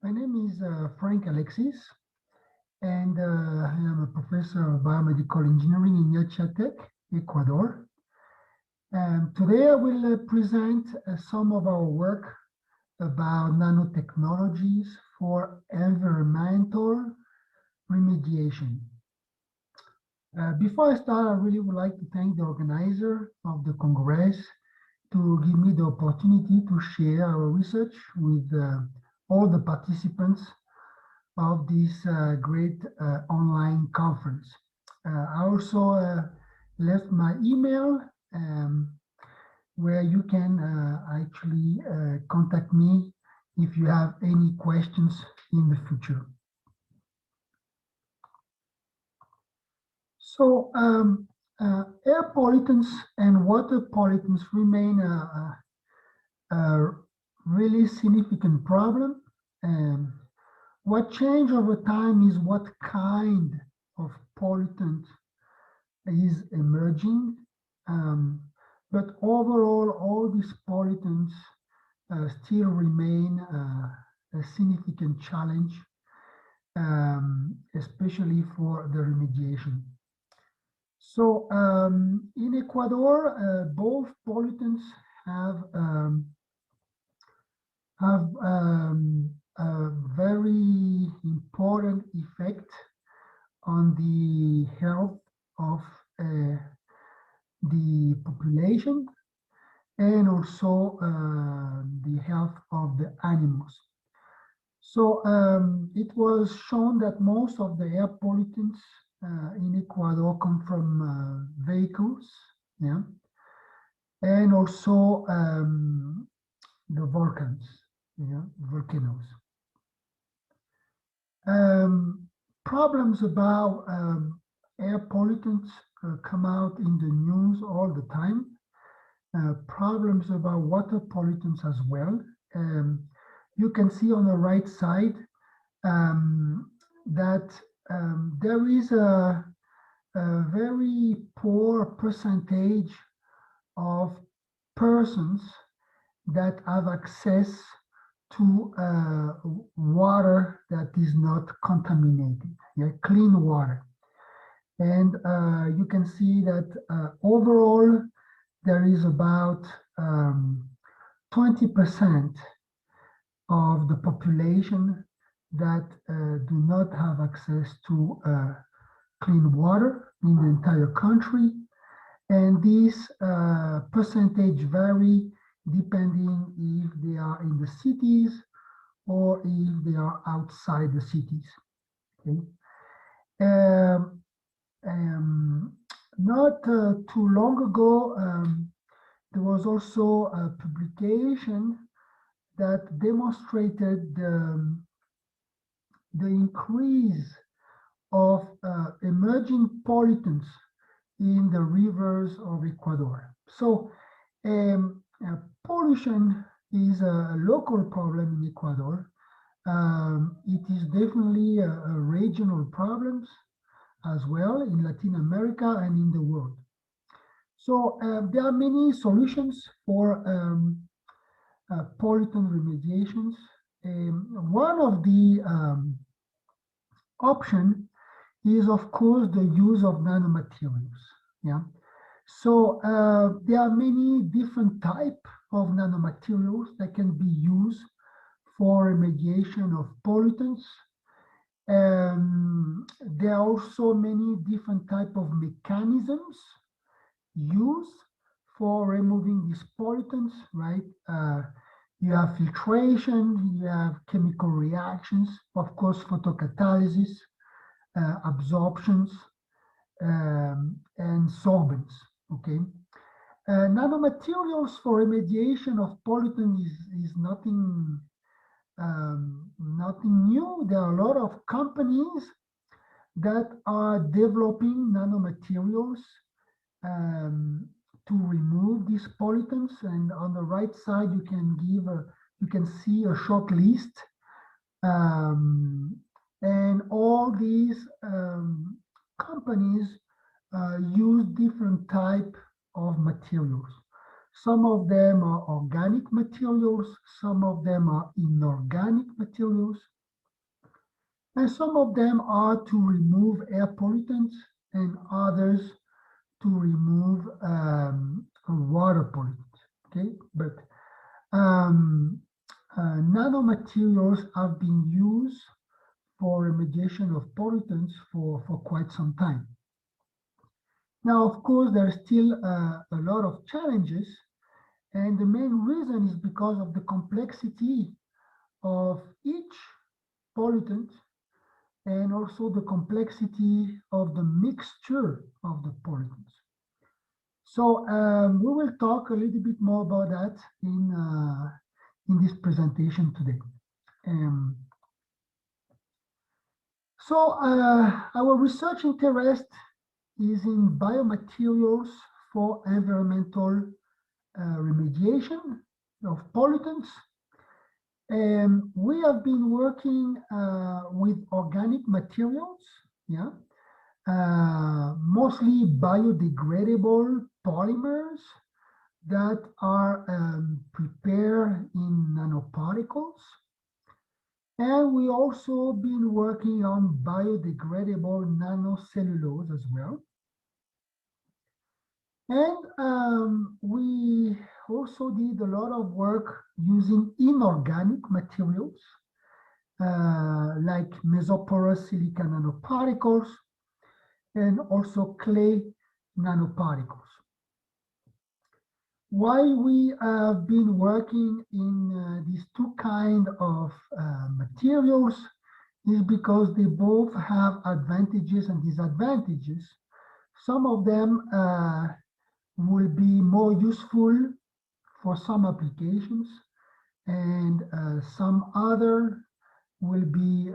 My name is Frank Alexis, and I am a professor of biomedical engineering in Yachiatec, Ecuador. And today I will present some of our work about nanotechnologies for environmental remediation. Before I start, I really would like to thank the organizer of the Congress to give me the opportunity to share our research with all the participants of this great online conference. I also left my email where you can actually contact me if you have any questions in the future. So air pollutants and water pollutants remain a really significant problem. What changed over time is what kind of pollutant is emerging. But overall, all these pollutants still remain a significant challenge, especially for the remediation. So in Ecuador, both pollutants have a very important effect on the health of the population and also the health of the animals. So it was shown that most of the air pollutants in Ecuador come from vehicles, yeah, and also the volcanoes. Problems about air pollutants come out in the news all the time. Problems about water pollutants as well. You can see on the right side that there is a very poor percentage of persons that have access to water that is not contaminated, yeah, clean water. And you can see that overall, there is about 20% of the population that do not have access to clean water in the entire country. And this percentage vary depending if they are in the cities or if they are outside the cities. Okay. Not too long ago, there was also a publication that demonstrated the increase of emerging pollutants in the rivers of Ecuador. So pollution is a local problem in Ecuador. It is definitely a regional problem as well in Latin America and in the world. So there are many solutions for pollutant remediations. One of the options is, of course, the use of nanomaterials. Yeah. So there are many different types of nanomaterials that can be used for remediation of pollutants. There are also many different types of mechanisms used for removing these pollutants, right? You have filtration, you have chemical reactions, of course, photocatalysis, absorptions, and solvents, okay? Nanomaterials for remediation of pollutants is nothing new. There are a lot of companies that are developing nanomaterials to remove these pollutants. And on the right side, you can see a short list. And all these companies use different types of materials. Some of them are organic materials, some of them are inorganic materials, And some of them are to remove air pollutants and others to remove water pollutants. Okay, but nanomaterials have been used for remediation of pollutants for quite some time. Now, of course, there are still a lot of challenges, and the main reason is because of the complexity of each pollutant and also the complexity of the mixture of the pollutants. So we will talk a little bit more about that in this presentation today. So our research interest is in biomaterials for environmental remediation of pollutants. And we have been working with organic materials, yeah, mostly biodegradable polymers that are prepared in nanoparticles. And we also been working on biodegradable nanocellulose as well. And we also did a lot of work using inorganic materials like mesoporous silica nanoparticles and also clay nanoparticles. Why we have been working in these two kinds of materials is because they both have advantages and disadvantages. Some of them will be more useful for some applications, and some other will be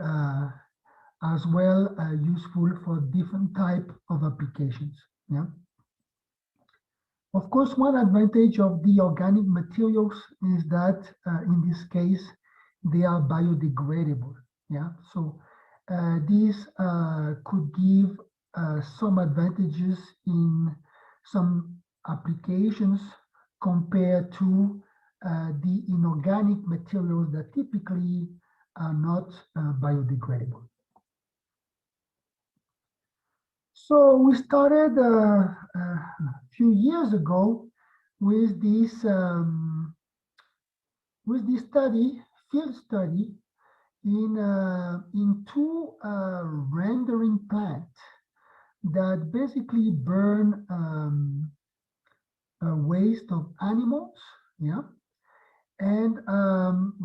as well useful for different type of applications. Yeah. Of course, one advantage of the organic materials is that in this case, they are biodegradable. Yeah. So these could give some advantages in some applications compared to the inorganic materials that typically are not biodegradable. So we started a few years ago with this field study in two rendering plants that basically burn waste of animals, yeah. And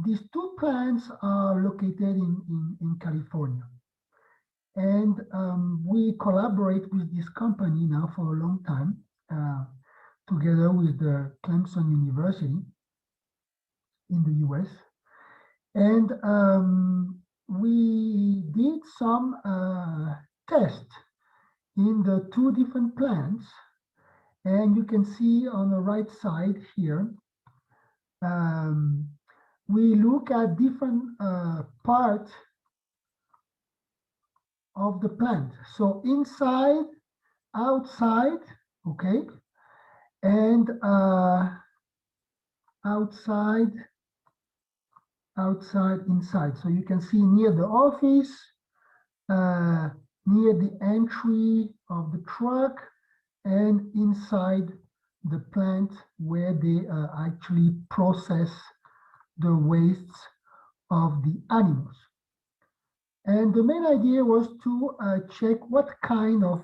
these two plants are located in California. And we collaborate with this company now for a long time, together with the Clemson University in the US. And we did some tests in the two different plants. And you can see on the right side here, we look at different parts of the plant. So inside, outside, okay, and outside, inside. So you can see near the office, near the entry of the truck, and inside the plant where they actually process the wastes of the animals. And the main idea was to check what kind of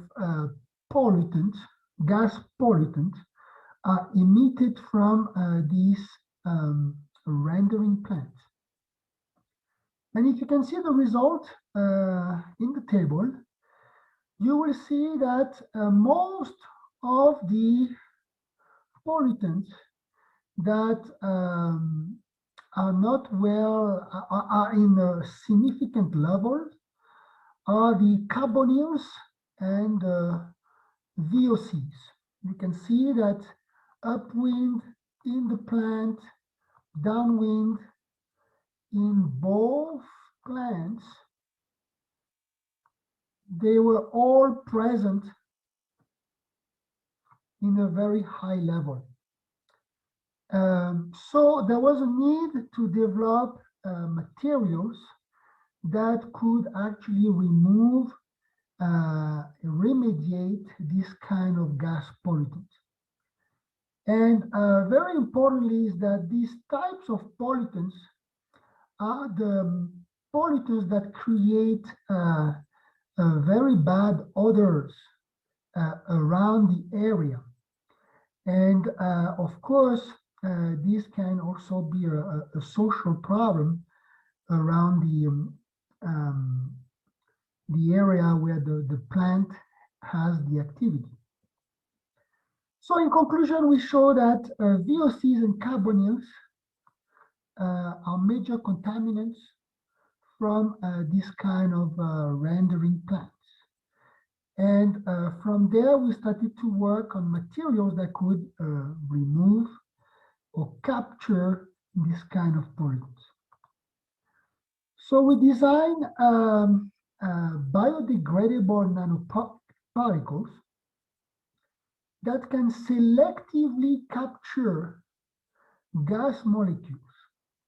pollutants, gas pollutants, are emitted from these rendering plants. And if you can see the result in the table, you will see that most of the pollutants that are not well, are in a significant level are the carbonyls and VOCs. You can see that upwind in the plant, downwind in both plants, they were all present in a very high level. So there was a need to develop materials that could actually remove, remediate this kind of gas pollutants. And very importantly is that these types of pollutants are the pollutants that create very bad odors around the area. And of course, this can also be a social problem around the area where the plant has the activity. So in conclusion, we show that VOCs and carbonyls are major contaminants from this kind of rendering plants. And from there, we started to work on materials that could remove or capture this kind of pollutants. So we designed biodegradable nanoparticles that can selectively capture gas molecules.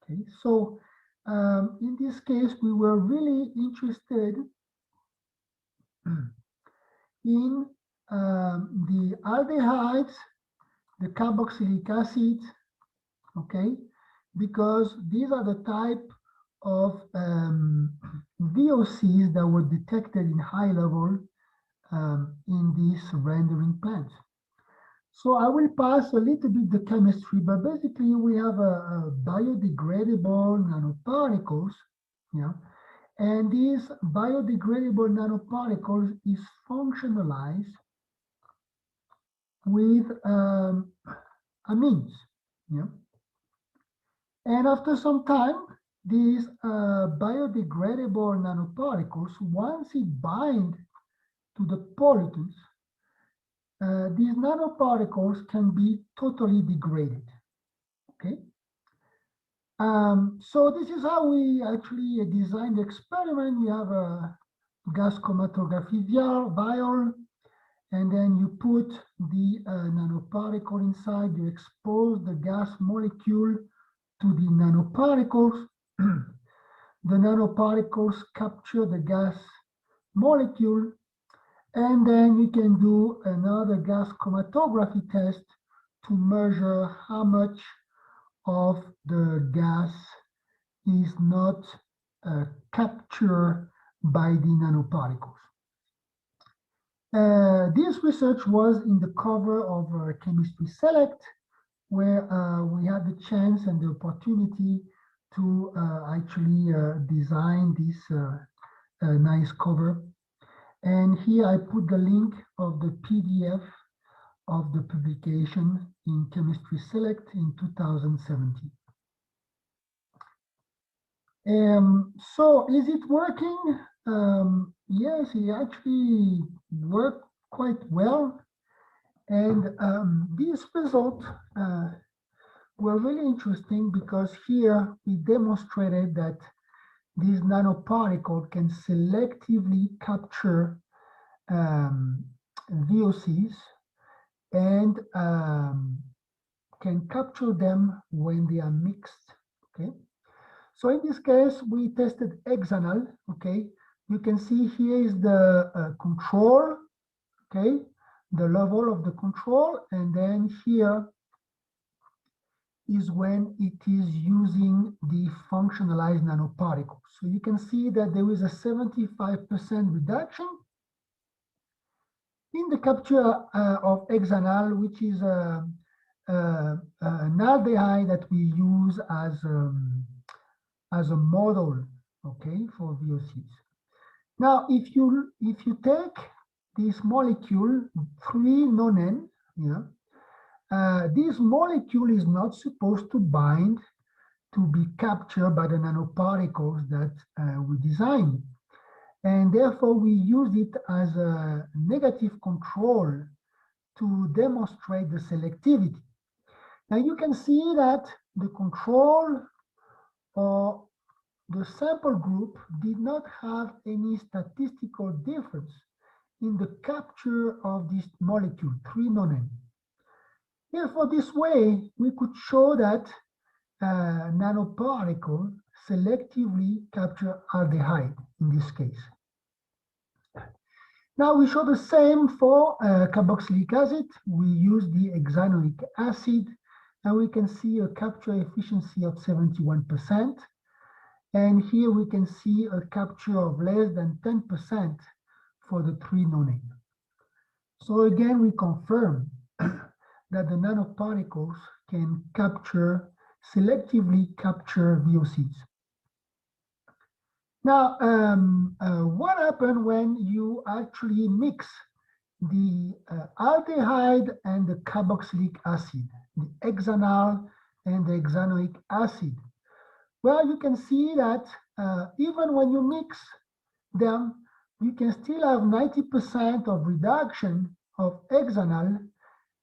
Okay, so in this case, we were really interested in the aldehydes, the carboxylic acids, okay, because these are the type of VOCs that were detected in high level in these rendering plants. So I will pass a little bit the chemistry, but basically we have a biodegradable nanoparticles, yeah, and these biodegradable nanoparticles is functionalized with amines, yeah. And after some time, these biodegradable nanoparticles, once it bind to the pollutants, these nanoparticles can be totally degraded, okay? So this is how we actually designed the experiment. We have a gas chromatography vial, and then you put the nanoparticle inside, you expose the gas molecule to the nanoparticles. The nanoparticles capture the gas molecule, and then you can do another gas chromatography test to measure how much of the gas is not captured by the nanoparticles. This research was in the cover of Chemistry Select, where we had the chance and the opportunity to actually design this nice cover. And here I put the link of the PDF of the publication in Chemistry Select in 2017. So is it working? Yes, it actually worked quite well. And these results were really interesting because here we demonstrated that this nanoparticle can selectively capture VOCs and can capture them when they are mixed, okay? So in this case, we tested hexanal, okay? You can see here is the control, okay? The level of the control, and then here is when it is using the functionalized nanoparticles. So you can see that there is a 75% reduction in the capture of hexanal, which is an aldehyde that we use as a model, okay, for VOCs. Now, if you take this molecule 3-nonen, yeah, this molecule is not supposed to bind to be captured by the nanoparticles that we designed. And therefore, we use it as a negative control to demonstrate the selectivity. Now, you can see that the control or the sample group did not have any statistical difference in the capture of this molecule, 3-nonen. Therefore, this way, we could show that nanoparticle selectively capture aldehyde in this case. Now we show the same for carboxylic acid. We use the hexanoic acid, and we can see a capture efficiency of 71%. And here we can see a capture of less than 10% for the 3-nonane. So again, we confirm that the nanoparticles can selectively capture VOCs. Now, what happens when you actually mix the aldehyde and the carboxylic acid, the hexanal and the hexanoic acid? Well, you can see that even when you mix them, you can still have 90% of reduction of hexanal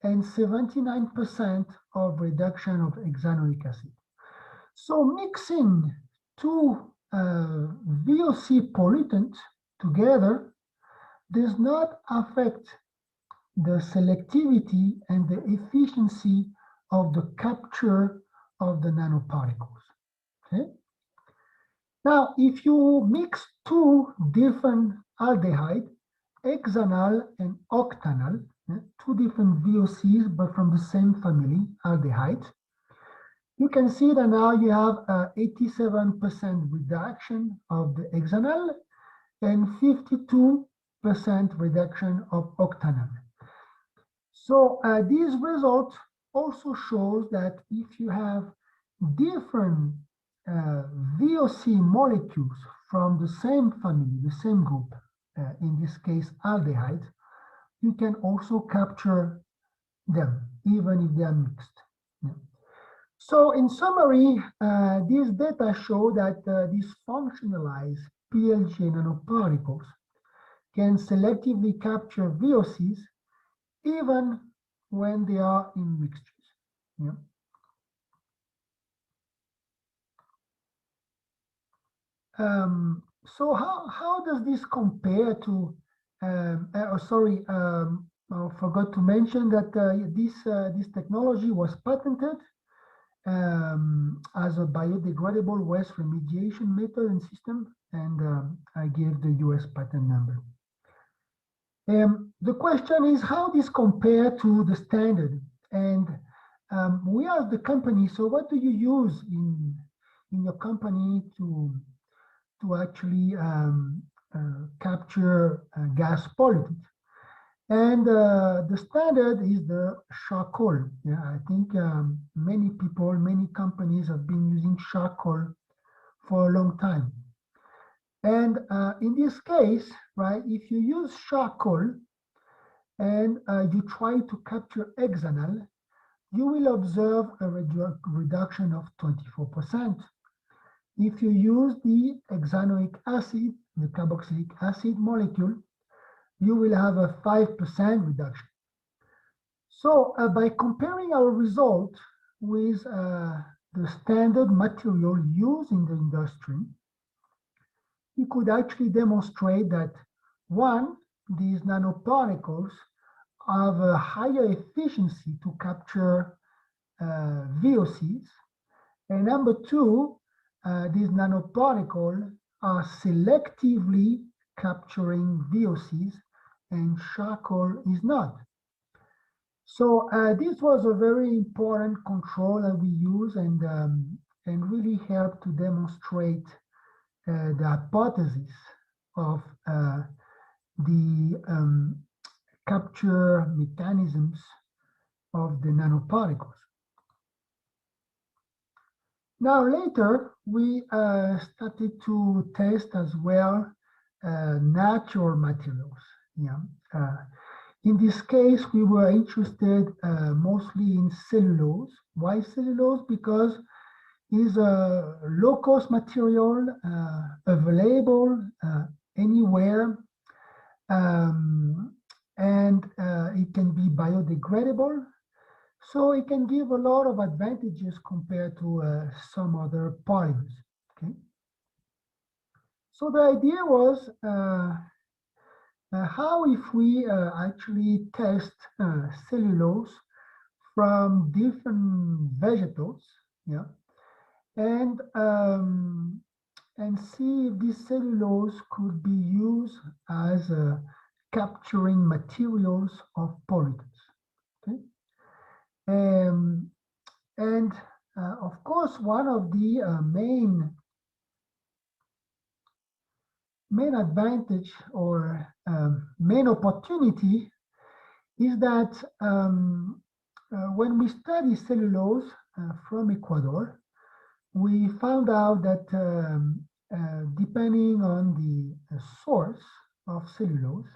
and 79% of reduction of hexanoic acid. So mixing two VOC pollutants together does not affect the selectivity and the efficiency of the capture of the nanoparticles. Okay. Now, if you mix two different aldehyde, hexanal and octanol, two different VOCs, but from the same family, aldehyde, you can see that now you have 87% reduction of the hexanal and 52% reduction of octanol. So this result also shows that if you have different VOC molecules from the same family, the same group, in this case aldehyde, you can also capture them, even if they are mixed. Yeah. So in summary, these data show that these functionalized PLJ nanoparticles can selectively capture VOCs even when they are in mixtures. Yeah. So how does this compare to, I forgot to mention that this technology was patented as a biodegradable waste remediation method and system, and I gave the US patent number. The question is how this compare to the standard, and we are the company, so what do you use in your company to actually capture gas pollutant? And the standard is the charcoal. Yeah, I think many people, many companies have been using charcoal for a long time. And in this case, right, if you use charcoal and you try to capture hexanal, you will observe a reduction of 24%. If you use the hexanoic acid, the carboxylic acid molecule, you will have a 5% reduction. So by comparing our result with the standard material used in the industry, we could actually demonstrate that, one, these nanoparticles have a higher efficiency to capture VOCs, and number two, these nanoparticles are selectively capturing VOCs, and charcoal is not. So this was a very important control that we use and really helped to demonstrate the hypothesis of the capture mechanisms of the nanoparticles. Now later, we started to test as well natural materials. Yeah. In this case, we were interested mostly in cellulose. Why cellulose? Because it's a low-cost material available anywhere, and it can be biodegradable. So it can give a lot of advantages compared to some other polymers. Okay. So the idea was how if we actually test cellulose from different vegetables, yeah, and see if this cellulose could be used as capturing materials of pollutants. Okay, and of course, one of the main advantage or main opportunity is that when we study cellulose from Ecuador, we found out that depending on the source of cellulose,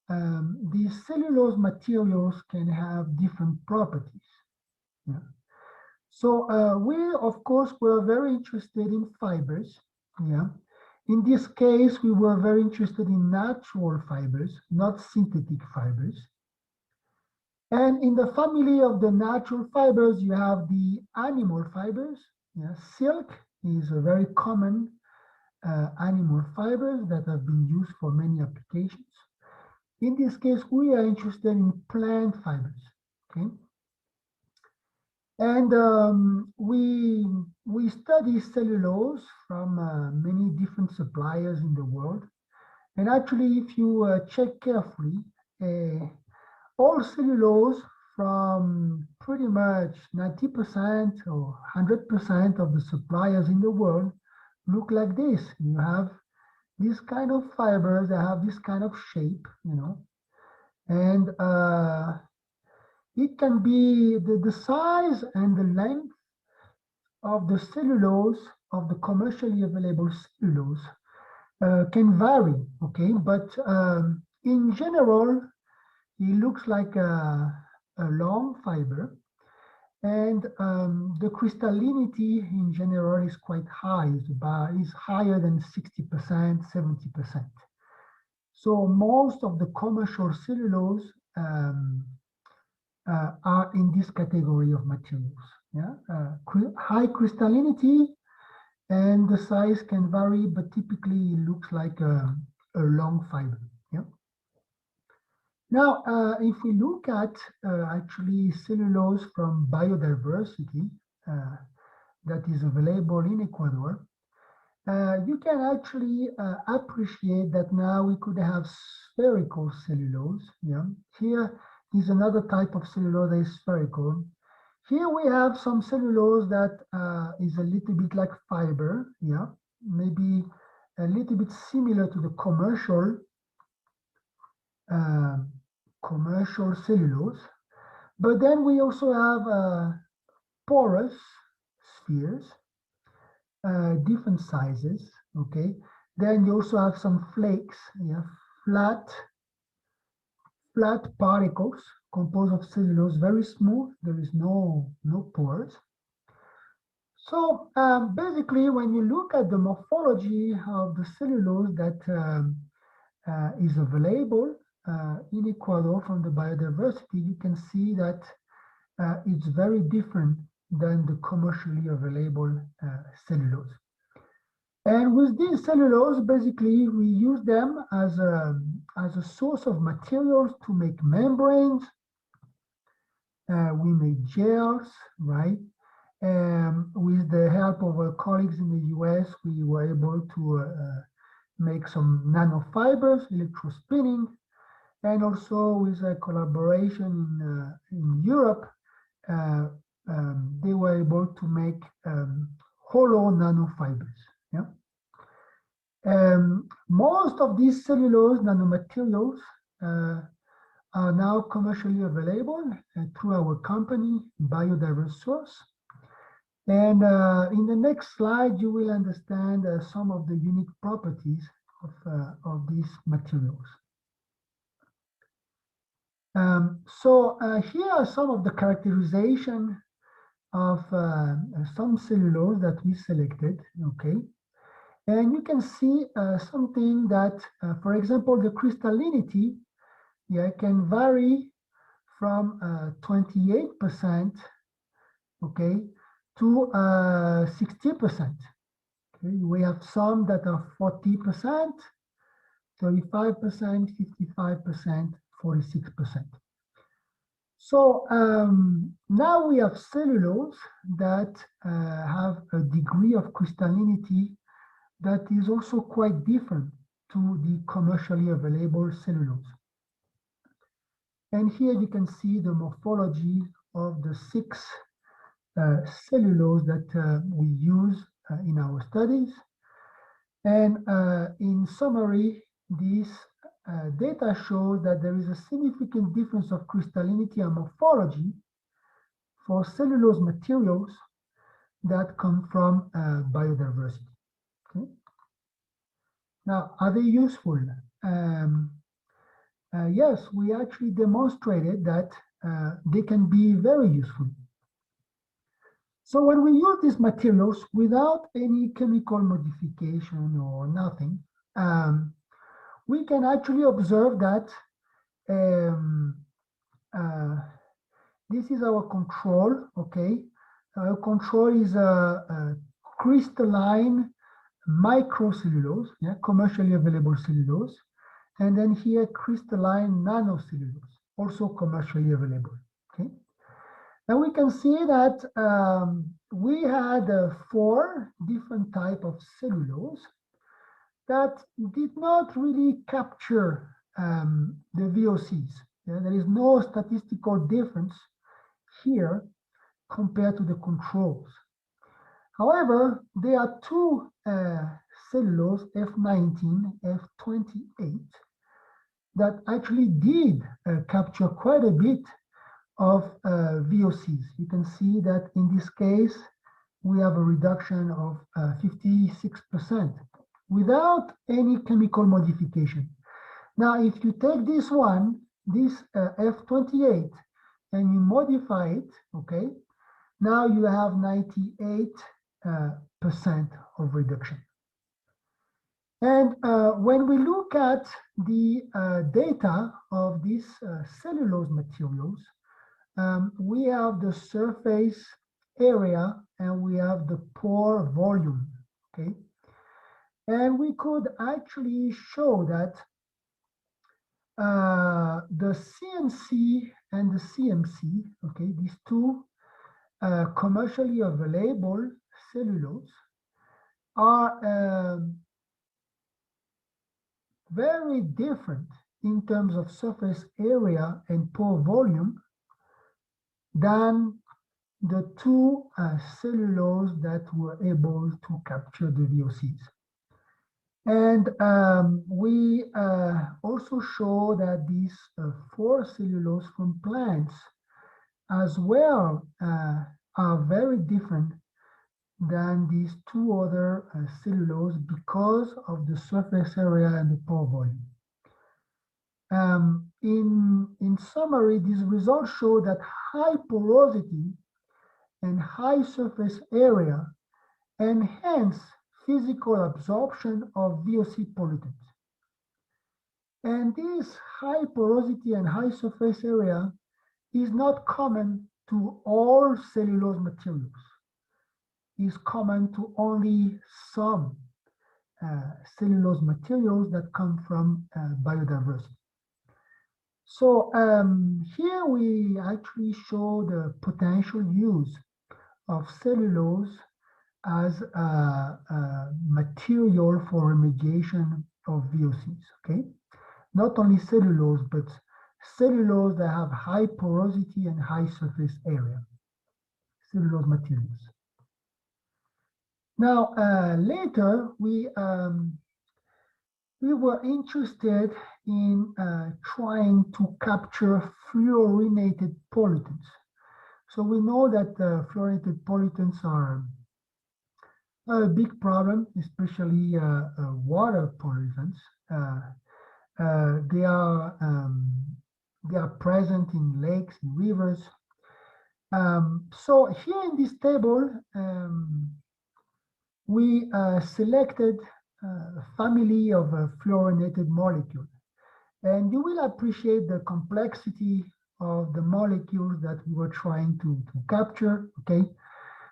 the cellulose materials can have different properties. Yeah. So we, of course, were very interested in fibers. Yeah. In this case, we were very interested in natural fibers, not synthetic fibers. And in the family of the natural fibers, you have the animal fibers. Yeah. Silk is a very common animal fibers that have been used for many applications. In this case, we are interested in plant fibers. Okay. And we study cellulose from many different suppliers in the world. And actually, if you check carefully, all cellulose from pretty much 90% or 100% of the suppliers in the world look like this. You have this kind of fibers that have this kind of shape, you know, and it can be the size and the length of the cellulose, of the commercially available cellulose, can vary, okay? But in general, it looks like a long fiber, and the crystallinity in general is quite high, is higher than 60%, 70%. So most of the commercial cellulose are in this category of materials. Yeah, high crystallinity, and the size can vary, but typically it looks like a long fiber. Yeah. Now, if we look at actually cellulose from biodiversity that is available in Ecuador, you can actually appreciate that now we could have spherical cellulose. Yeah. Here is another type of cellulose that is spherical. Here we have some cellulose that is a little bit like fiber, yeah, maybe a little bit similar to the commercial cellulose. But then we also have porous spheres, different sizes, okay? Then you also have some flakes, yeah, flat particles composed of cellulose, very smooth. There is no pores. So basically, when you look at the morphology of the cellulose that is available in Ecuador from the biodiversity, you can see that it's very different than the commercially available cellulose. And with these cellulose, basically, we use them as a source of materials to make membranes. We make gels, right? With the help of our colleagues in the US, we were able to make some nanofibers, electrospinning, and also with a collaboration in Europe, they were able to make hollow nanofibers. Yeah. Most of these cellulose nanomaterials are now commercially available through our company, Biodiverse Source. And in the next slide, you will understand some of the unique properties of these materials. So here are some of the characterization of some cellulose that we selected, okay? And you can see something that, for example, the crystallinity, yeah, can vary from 28%, okay, to 60%. Okay, we have some that are 40%, 35%, 55%, 46%. So now we have cellulose that have a degree of crystallinity that is also quite different to the commercially available cellulose. And here you can see the morphology of the 6 cellulose that we use in our studies. And in summary, this data shows that there is a significant difference of crystallinity and morphology for cellulose materials that come from biodiversity. Okay? Now, are they useful? Yes, we actually demonstrated that they can be very useful. So when we use these materials without any chemical modification or nothing, we can actually observe that this is our control, okay? Our control is a crystalline microcellulose, yeah, commercially available cellulose. And then here, crystalline nanocellulose, also commercially available, okay? And we can see that we had 4 different types of cellulose that did not really capture the VOCs. Yeah, there is no statistical difference here compared to the controls. However, there are 2 cellulose, F19, F28, that actually did capture quite a bit of VOCs. You can see that in this case, we have a reduction of 56% without any chemical modification. Now, if you take this one, this F28, and you modify it, okay, now you have 98% of reduction. And when we look at the data of these cellulose materials, we have the surface area and we have the pore volume, okay? And we could actually show that the CNC and the CMC, okay, these 2 commercially available cellulose are very different in terms of surface area and pore volume than the 2 cellulose that were able to capture the VOCs. And we also show that these 4 cellulose from plants as well are very different than these 2 other cellulose because of the surface area and the pore volume. In summary, these results show that high porosity and high surface area enhance physical absorption of VOC pollutants. And this high porosity and high surface area is not common to all cellulose materials. Is common to only some cellulose materials that come from biodiversity. So here we actually show the potential use of cellulose as a material for remediation of VOCs, okay? Not only cellulose, but cellulose that have high porosity and high surface area, cellulose materials. Now, later, we were interested in trying to capture fluorinated pollutants. So we know that fluorinated pollutants are a big problem, especially water pollutants. They are present in lakes, in rivers. So here in this table, we selected a family of fluorinated molecules. And you will appreciate the complexity of the molecules that we were trying to capture, okay?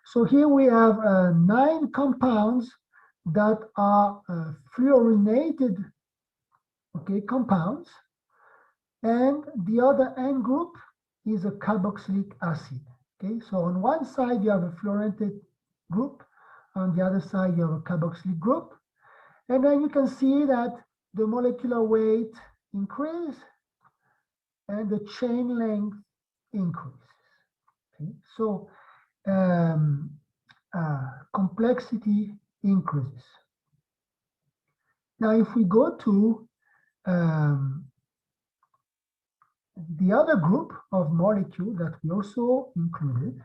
So here we have 9 compounds that are fluorinated, okay, compounds. And the other N group is a carboxylic acid. Okay, so on one side you have a fluorinated group, on the other side you have a carboxylic group, and then you can see that the molecular weight increases and the chain length increases. Okay, so complexity increases. Now, if we go to the other group of molecules that we also included,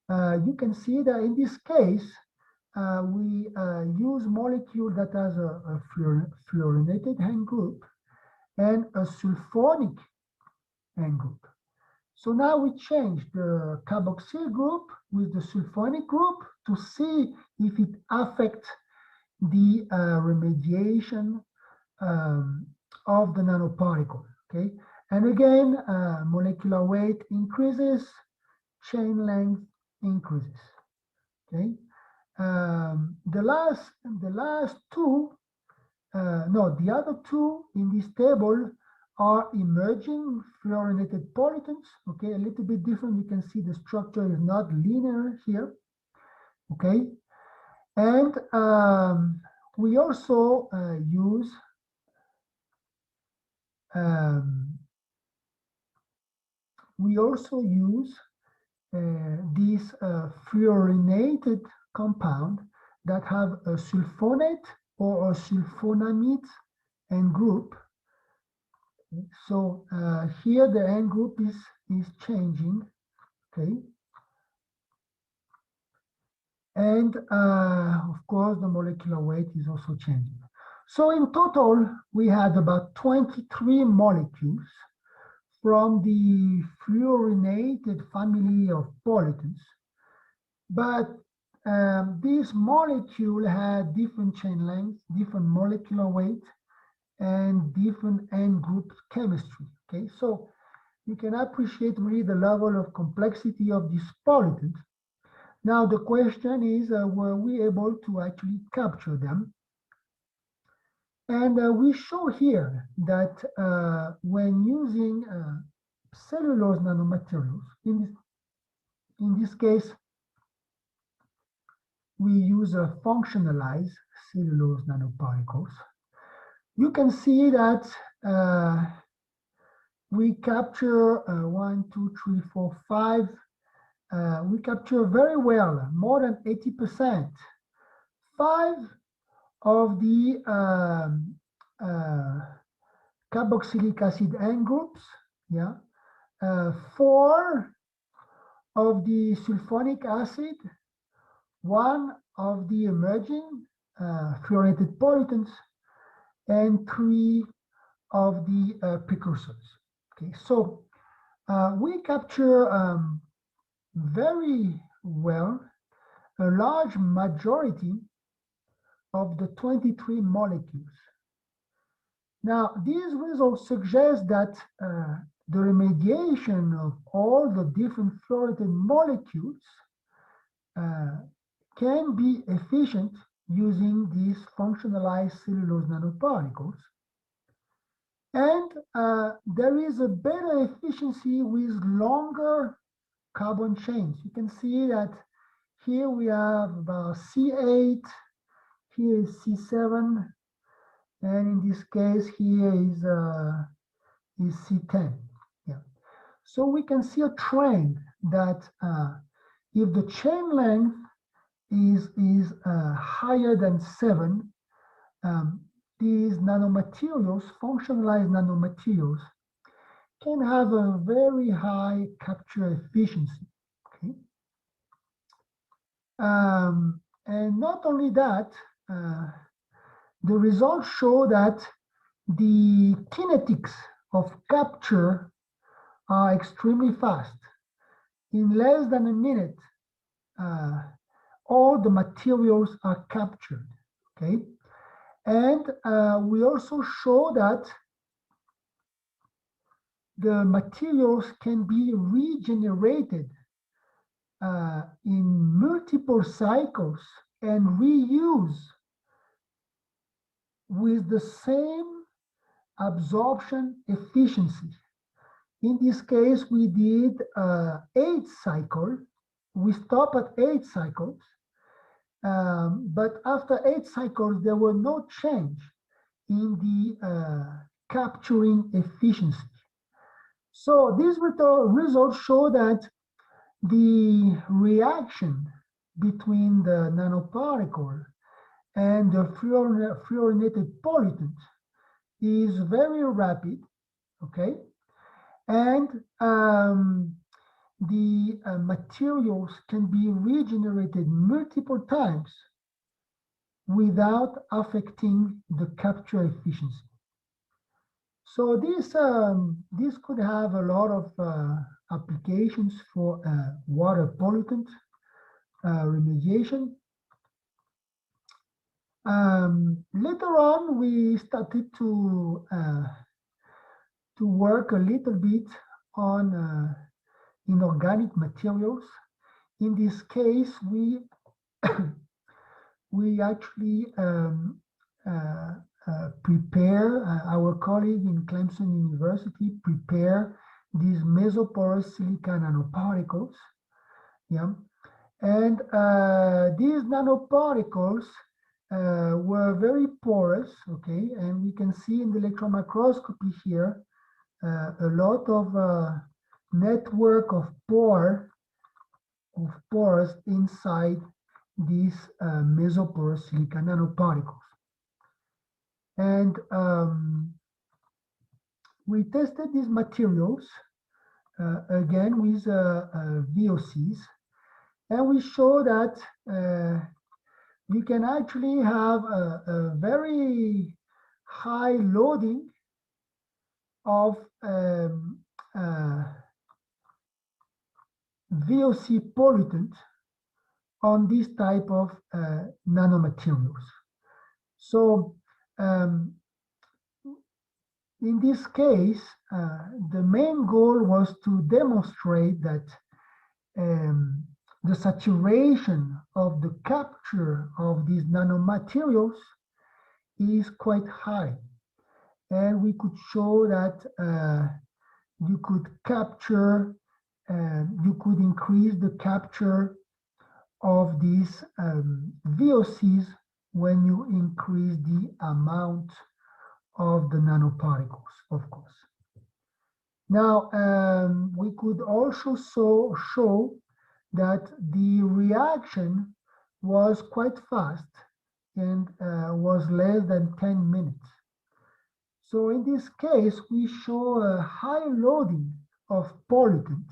you can see that in this case, we use molecule that has a fluorinated end group and a sulfonic end group. So now we change the carboxyl group with the sulfonic group to see if it affects the remediation of the nanoparticle. Okay, and again, molecular weight increases, chain length increases. Okay, the other two in this table are emerging fluorinated pollutants. Okay, a little bit different. You can see the structure is not linear here. Okay, and we also use these fluorinated compound that have a sulfonate or a sulfonamide end group. So here the end group is changing, okay? And of course the molecular weight is also changing. So in total, we had about 23 molecules from the fluorinated family of pollutants. But this molecule had different chain lengths, different molecular weight, and different end group chemistry. Okay, so you can appreciate really the level of complexity of this pollutant. Now the question is, were we able to actually capture them? And we show here that when using cellulose nanomaterials, in this case, we use a functionalized cellulose nanoparticles. You can see that we capture 1, 2, 3, 4, 5. We capture very well, more than 80%. 5 of the carboxylic acid end groups, yeah. 4 of the sulfonic acid, 1 of the emerging fluorinated pollutants, and 3 of the precursors. Okay, so we capture very well a large majority of the 23 molecules. Now, these results suggest that the remediation of all the different fluorinated molecules can be efficient using these functionalized cellulose nanoparticles. And there is a better efficiency with longer carbon chains. You can see that here we have about C8, here is C7, and in this case here is C10. Yeah. So we can see a trend that if the chain length is higher than 7, these nanomaterials, functionalized nanomaterials, can have a very high capture efficiency. Okay. And not only that, the results show that the kinetics of capture are extremely fast. In less than a minute, all the materials are captured, okay? And we also show that the materials can be regenerated in multiple cycles and reused with the same absorption efficiency. In this case, we did 8 cycles. We stopped at 8 cycles. But after 8 cycles, there were no change in the capturing efficiency. So these results show that the reaction between the nanoparticle and the fluorinated pollutant is very rapid, okay? And the materials can be regenerated multiple times without affecting the capture efficiency. So this could have a lot of applications for water pollutant remediation. Later on, we started to work a little bit on inorganic materials. In this case, we we actually prepare, our colleague in Clemson University prepare these mesoporous silica nanoparticles. Yeah, and these nanoparticles were very porous, okay, and we can see in the electron microscopy here a lot of network of pores inside these mesoporous silica nanoparticles. And we tested these materials again with VOCs, and we show that you can actually have a very high loading of VOC pollutant on this type of nanomaterials. So in this case, the main goal was to demonstrate that the saturation of the capture of these nanomaterials is quite high. And we could show that you could capture, you could increase the capture of these VOCs when you increase the amount of the nanoparticles, of course. Now, we could also show that the reaction was quite fast and was less than 10 minutes. So in this case, we show a high loading of pollutant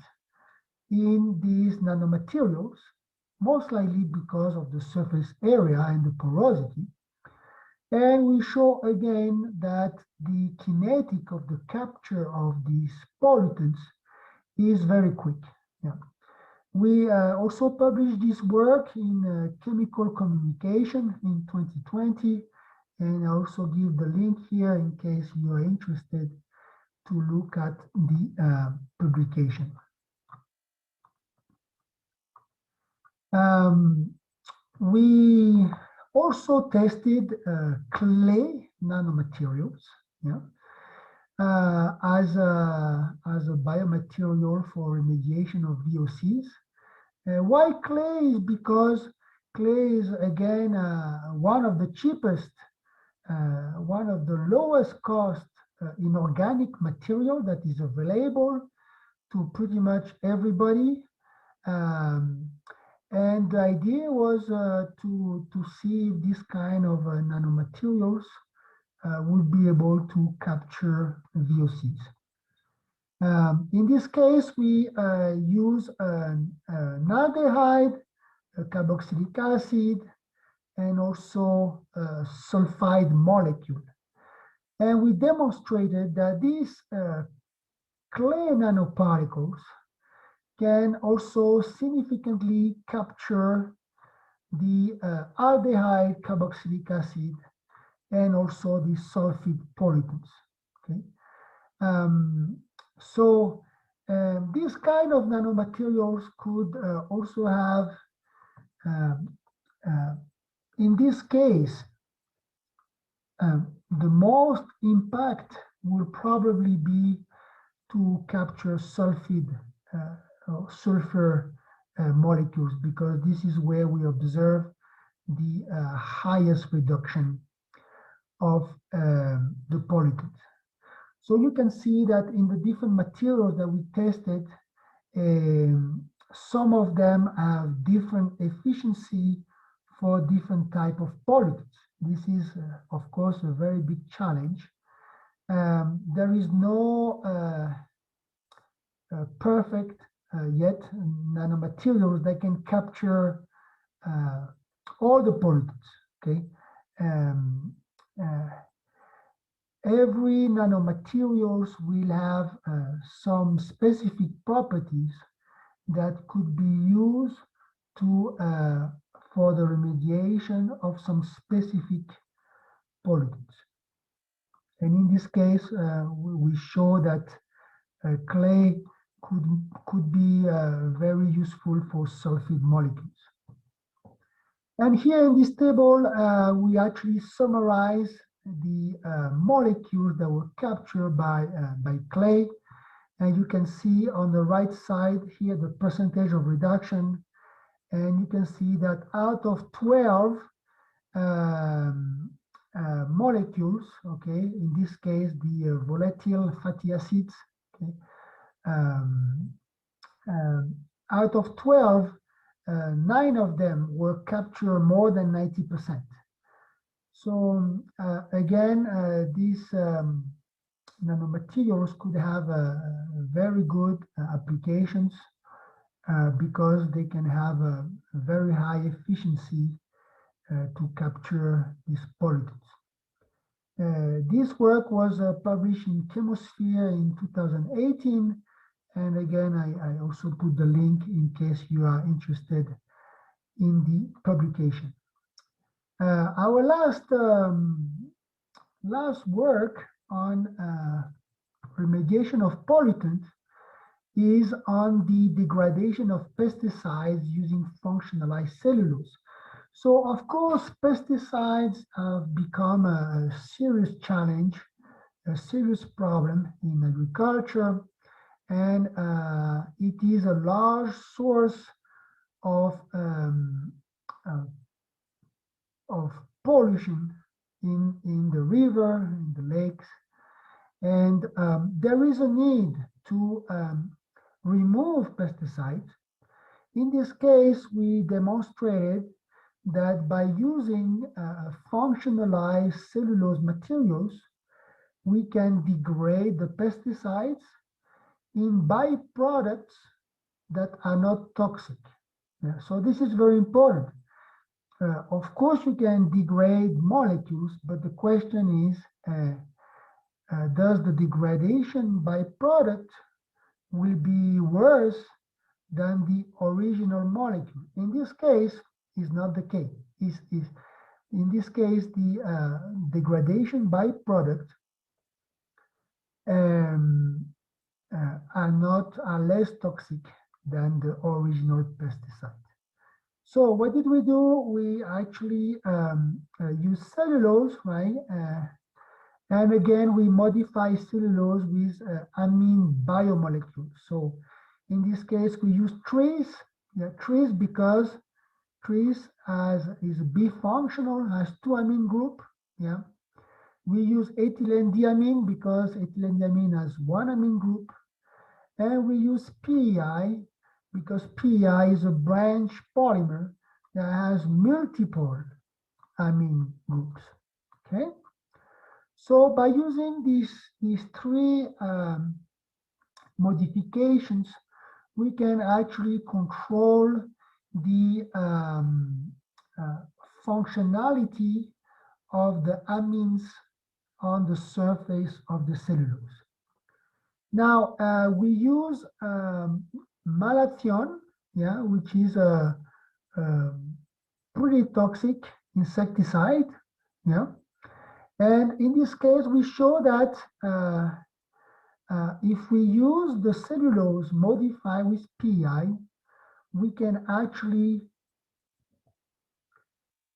in these nanomaterials, most likely because of the surface area and the porosity. And we show again that the kinetic of the capture of these pollutants is very quick. Yeah. We also published this work in Chemical Communication in 2020, and I also give the link here in case you are interested to look at the publication. We also tested clay nanomaterials, yeah, as a biomaterial for remediation of VOCs. Why clay? Is because clay is again one of the cheapest, one of the lowest cost inorganic material that is available to pretty much everybody. And the idea was to see if this kind of nanomaterials would be able to capture VOCs. In this case, we use an aldehyde, a carboxylic acid, and also a sulfide molecule. And we demonstrated that these clay nanoparticles can also significantly capture the aldehyde, carboxylic acid, and also the sulfide pollutants. Okay, so these kind of nanomaterials could also have, in this case, the most impact will probably be to capture sulfur molecules, because this is where we observe the highest reduction of the pollutants. So you can see that in the different materials that we tested, some of them have different efficiency for different type of pollutants. This is, of course, a very big challenge. There is no perfect yet nanomaterials that can capture all the pollutants. Okay, every nanomaterials will have some specific properties that could be used to for the remediation of some specific pollutants. And in this case, we show that clay could be very useful for sulfide molecules. And here in this table, we actually summarize the molecules that were captured by clay. And you can see on the right side here the percentage of reduction. And you can see that out of 12 molecules, okay, in this case, the volatile fatty acids, okay, out of 12, 9 of them were captured more than 90%. So again, these nanomaterials could have very good applications because they can have a very high efficiency to capture these pollutants. This work was published in Chemosphere in 2018. And again, I also put the link in case you are interested in the publication. Our last work on remediation of pollutants is on the degradation of pesticides using functionalized cellulose. So, of course, pesticides have become a serious challenge, a serious problem in agriculture, and it is a large source of pollution in the river, in the lakes, and there is a need to remove pesticides. In this case, we demonstrated that by using functionalized cellulose materials, we can degrade the pesticides in byproducts that are not toxic. Yeah, so this is very important. Of course, you can degrade molecules, but the question is, does the degradation byproduct will be worse than the original molecule? In this case, is not the case. In this case, the degradation byproduct are less toxic than the original pesticide. So what did we do? We actually use cellulose, right? And again, we modify cellulose with amine biomolecules. So in this case, we use trees. Yeah, trees because trees is bifunctional, has 2 amine group. Yeah. We use ethylenediamine because ethylenediamine has 1 amine group. And we use PEI because PEI is a branch polymer that has multiple amine groups. Okay. So by using these 3 modifications, we can actually control the functionality of the amines on the surface of the cellulose. Now we use malathion, yeah, which is a pretty toxic insecticide, yeah. And in this case, we show that if we use the cellulose modified with PEI, we can actually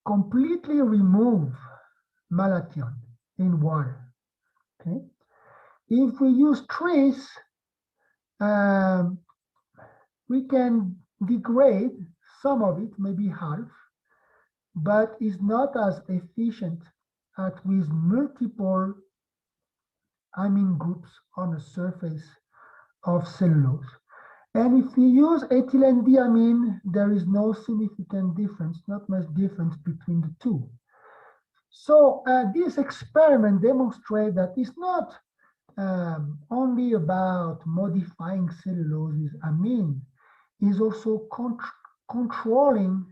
completely remove malathion in water. Okay. If we use trace, we can degrade some of it, maybe half, but is not as efficient as with multiple amine groups on the surface of cellulose. And if you use ethylenediamine, there is no significant difference, not much difference between the two. So this experiment demonstrates that it's not only about modifying cellulose with amine, is also controlling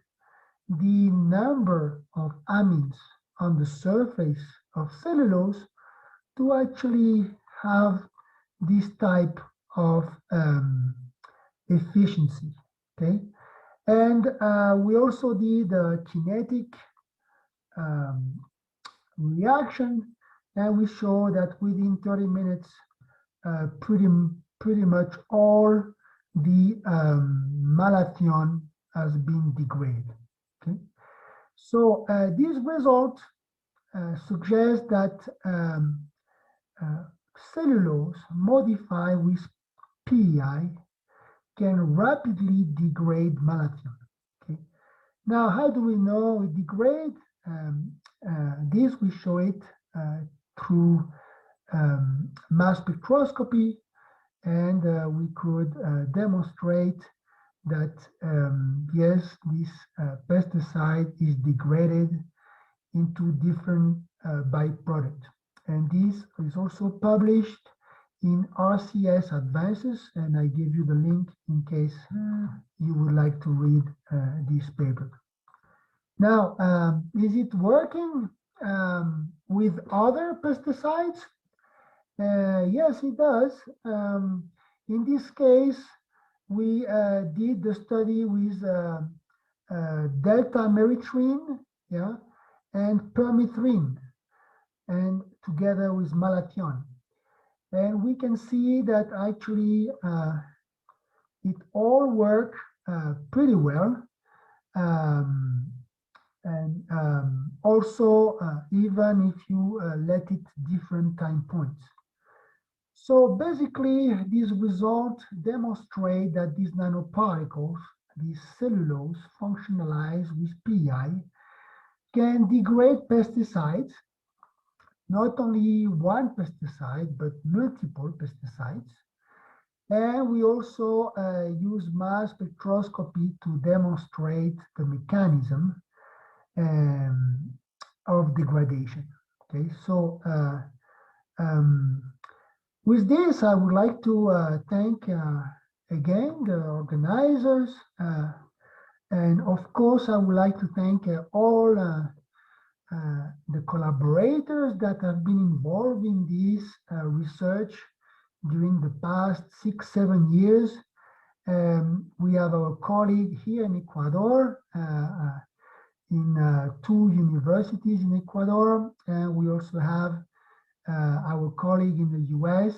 the number of amines on the surface of cellulose to actually have this type of efficiency, okay? And we also did a kinetic reaction, and we show that within 30 minutes, pretty much all the malathion has been degraded, okay? So this result suggests that cellulose modified with PEI can rapidly degrade malathion. Okay. Now, how do we know it degrades? This we show it through mass spectroscopy, and we could demonstrate that yes, this pesticide is degraded into different byproducts. And this is also published in RCS Advances, and I give you the link in case you would like to read this paper. Now, is it working with other pesticides? Yes, it does. In this case, we did the study with deltameritrine, yeah, and permethrin, and together with malathion. And we can see that actually it all works pretty well. Also, even if you let it different time points. So basically, these results demonstrate that these nanoparticles, these cellulose functionalized with PEI, can degrade pesticides, not only one pesticide, but multiple pesticides. And we also use mass spectroscopy to demonstrate the mechanism of degradation. Okay, so with this, I would like to thank again the organizers, and of course, I would like to thank all the collaborators that have been involved in this research during the past 6-7 years. We have our colleague here in Ecuador, in 2 universities in Ecuador, and we also have our colleague in the US.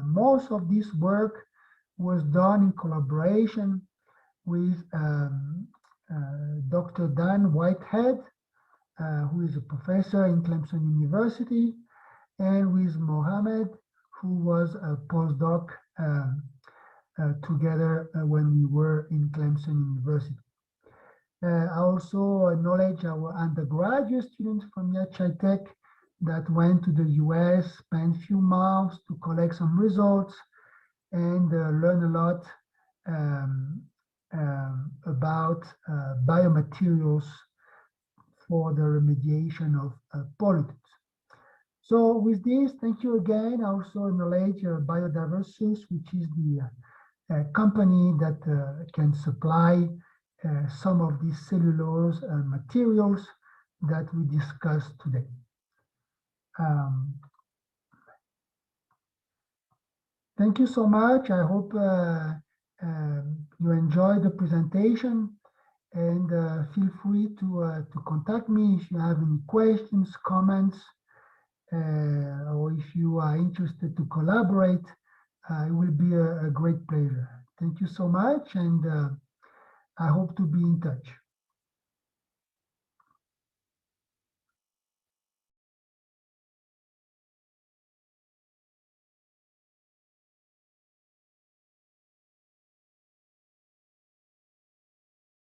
Most of this work was done in collaboration with Dr. Dan Whitehead, who is a professor in Clemson University, and with Mohammed, who was a postdoc together when we were in Clemson University. I also acknowledge our undergraduate students from Yachai Tech that went to the US, spent a few months to collect some results and learn a lot about biomaterials for the remediation of pollutants. So with this, thank you again. I also acknowledge Biodiversus, which is the company that can supply some of these cellulose materials that we discussed today. Thank you so much. I hope you enjoyed the presentation, and feel free to contact me if you have any questions, comments, or if you are interested to collaborate. It will be a great pleasure. Thank you so much, and I hope to be in touch.